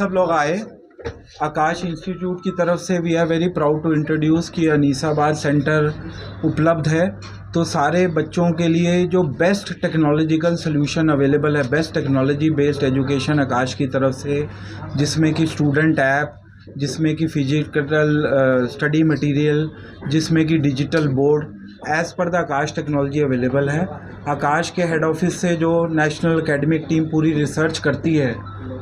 सब लोग आए। आकाश इंस्टीट्यूट की तरफ से we are very proud to introduce कि अनीसाबाद सेंटर उपलब्ध है। तो सारे बच्चों के लिए जो बेस्ट टेक्नोलॉजिकल सॉल्यूशन अवेलेबल है, बेस्ट टेक्नोलॉजी बेस्ड एजुकेशन आकाश की तरफ से, जिसमें कि स्टूडेंट ऐप, जिसमें कि फिजिकल स्टडी मटेरियल, जिसमें कि digital board, as per the Akash technology available है। आकाश के हेड ऑफिस से जो नेशनल एकेडमिक टीम पूरी रिसर्च करती है,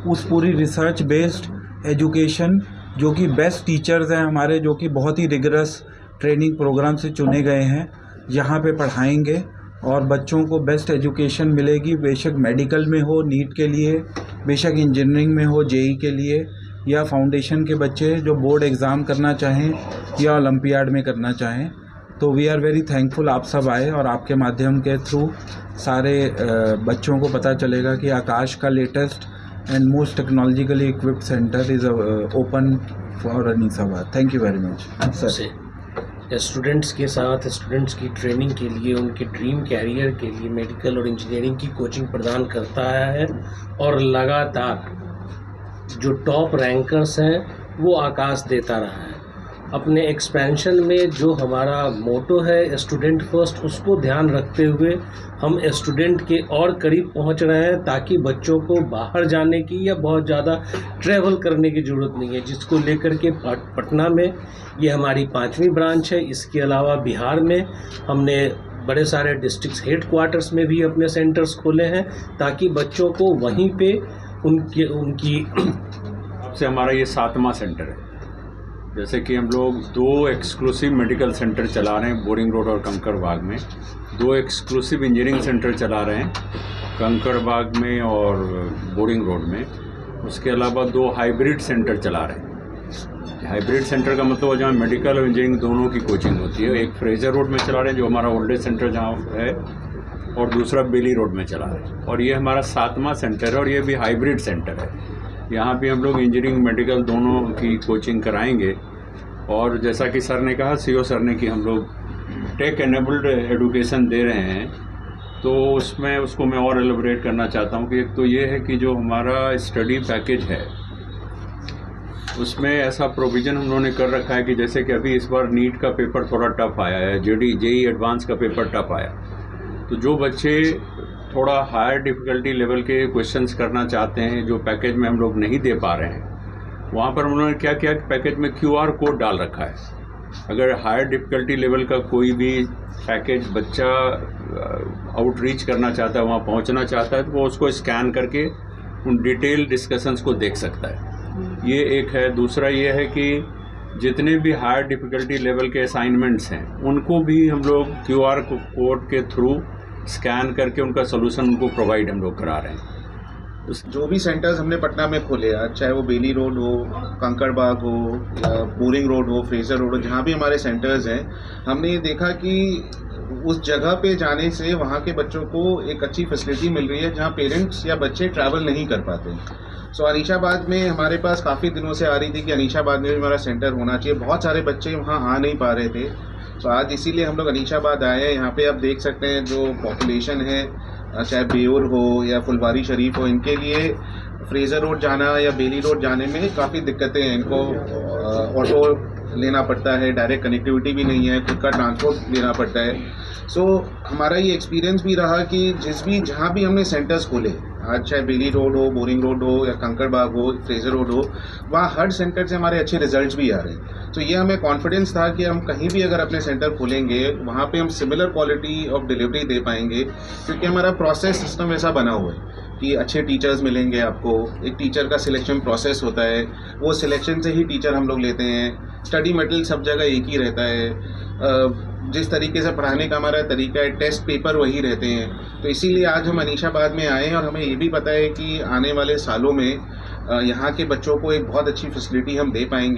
उस पूरी रिसर्च बेस्ड एजुकेशन, जो कि बेस्ट टीचर्स हैं हमारे, जो कि बहुत ही रिगरस ट्रेनिंग प्रोग्राम से चुने गए हैं, यहाँ पे पढ़ाएंगे और बच्चों को बेस्ट एजुकेशन मिलेगी। बेशक मेडिकल में हो नीट के लिए, बेशक इंजीनियरिंग में हो जेई के लिए, या फाउंडेशन के बच्चे जो बोर्ड एग्ज़ाम करना चाहें या ओलंपियाड में करना चाहें। तो वी आर वेरी थैंकफुल आप सब आए, और आपके माध्यम के थ्रू सारे बच्चों को पता चलेगा कि आकाश का latest and most technologically equipped centre is open for Anisabad. Thank you very much sir. Students के साथ स्टूडेंट्स की ट्रेनिंग के लिए, उनके ड्रीम कैरियर के लिए मेडिकल और इंजीनियरिंग की कोचिंग प्रदान करता है, और लगातार जो टॉप रैंकर्स हैं वो आकाश देता रहा है। अपने एक्सपेंशन में जो हमारा मोटो है स्टूडेंट फर्स्ट, उसको ध्यान रखते हुए हम स्टूडेंट के और करीब पहुंच रहे हैं, ताकि बच्चों को बाहर जाने की या बहुत ज़्यादा ट्रैवल करने की ज़रूरत नहीं है, जिसको लेकर के पटना में ये हमारी 5वीं ब्रांच है। इसके अलावा बिहार में हमने बड़े सारे डिस्ट्रिक्ट हेडक्वार्टर्स में भी अपने सेंटर्स खोले हैं, ताकि बच्चों को वहीं पे उनकी से हमारा ये 7वां सेंटर है। जैसे कि हम लोग 2 एक्सक्लूसिव मेडिकल सेंटर चला रहे हैं बोरिंग रोड और कंकड़बाग में, 2 एक्सक्लूसिव इंजीनियरिंग सेंटर चला रहे हैं कंकड़बाग में और बोरिंग रोड में। उसके अलावा 2 हाइब्रिड सेंटर चला रहे हैं। हाइब्रिड सेंटर का मतलब जहाँ मेडिकल और इंजीनियरिंग दोनों की कोचिंग होती है। एक फ्रेजर रोड में चला रहे हैं जो हमारा ओल्डेस्ट सेंटर जहाँ है, और दूसरा बेली रोड में चला रहे हैं। और ये हमारा 7वां सेंटर है, और ये भी हाइब्रिड सेंटर है। यहाँ भी हम लोग इंजीनियरिंग मेडिकल दोनों की कोचिंग कराएंगे। और जैसा कि सर ने कहा, सीओ सर ने, कि हम लोग टेक एनेबल्ड एजुकेशन दे रहे हैं, तो उसमें उसको मैं और एलिब्रेट करना चाहता हूँ कि एक तो ये है कि जो हमारा स्टडी पैकेज है उसमें ऐसा प्रोविज़न हम लोगों ने कर रखा है कि जैसे कि अभी इस बार नीट का पेपर थोड़ा टफ आया है, जेई एडवांस का पेपर टफ आया, तो जो बच्चे थोड़ा हायर डिफ़िकल्टी लेवल के क्वेश्चंस करना चाहते हैं, जो पैकेज में हम लोग नहीं दे पा रहे हैं, वहाँ पर हम लोगों ने क्या किया कि पैकेज में QR कोड डाल रखा है। अगर हायर डिफ़िकल्टी लेवल का कोई भी पैकेज बच्चा आउटरीच करना चाहता है, वहाँ पहुँचना चाहता है, तो वो उसको स्कैन करके उन डिटेल डिस्कशंस को देख सकता है। ये एक है। दूसरा ये है कि जितने भी हायर डिफ़िकल्टी लेवल के असाइनमेंट्स हैं, उनको भी हम लोग QR कोड के थ्रू स्कैन करके उनका सोल्यूशन उनको प्रोवाइड हम लोग करा रहे हैं। जो भी सेंटर्स हमने पटना में खोले, चाहे वो बेली रोड हो, कंकड़बाग हो, या बोरिंग रोड हो, फ्रेजर रोड हो, जहाँ भी हमारे सेंटर्स हैं, हमने ये देखा कि उस जगह पे जाने से वहाँ के बच्चों को एक अच्छी फैसिलिटी मिल रही है, जहाँ पेरेंट्स या बच्चे ट्रैवल नहीं कर पाते। सो अनीसाबाद में हमारे पास काफ़ी दिनों से आ रही थी कि अनीसाबाद में भी हमारा सेंटर होना चाहिए। बहुत सारे बच्चे वहाँ आ नहीं पा रहे थे, तो आज इसीलिए हम लोग अनीसाबाद आए हैं। यहाँ पे आप देख सकते हैं जो पॉपुलेशन है, चाहे बेउर हो या फुलवारी शरीफ हो, इनके लिए फ्रेजर रोड जाना या बेली रोड जाने में काफ़ी दिक्कतें हैं। इनको ऑटो लेना पड़ता है, डायरेक्ट कनेक्टिविटी भी नहीं है, खुद का ट्रांसपोर्ट लेना पड़ता है। सो हमारा ये एक्सपीरियंस भी रहा कि जहाँ भी हमने सेंटर्स खोले, आज चाहे बेली रोड हो, बोरिंग रोड हो, या कंकड़बाग हो, फ्रेजर रोड हो, वहाँ हर सेंटर से हमारे अच्छे रिजल्ट्स भी आ रहे हैं। तो ये हमें कॉन्फिडेंस था कि हम कहीं भी अगर अपने सेंटर खोलेंगे, वहाँ पे हम सिमिलर क्वालिटी ऑफ डिलीवरी दे पाएंगे, क्योंकि हमारा प्रोसेस सिस्टम ऐसा बना हुआ है कि अच्छे टीचर्स मिलेंगे आपको। एक टीचर का सिलेक्शन प्रोसेस होता है, वो सिलेक्शन से ही टीचर हम लोग लेते हैं। स्टडी मटेरियल सब जगह एक ही रहता है, जिस तरीके से पढ़ाने का हमारा तरीका है, टेस्ट पेपर वही रहते हैं। तो इसीलिए आज हम अनीसाबाद में आए हैं, और हमें ये भी पता है कि आने वाले सालों में यहाँ के बच्चों को एक बहुत अच्छी फैसिलिटी हम दे पाएंगे।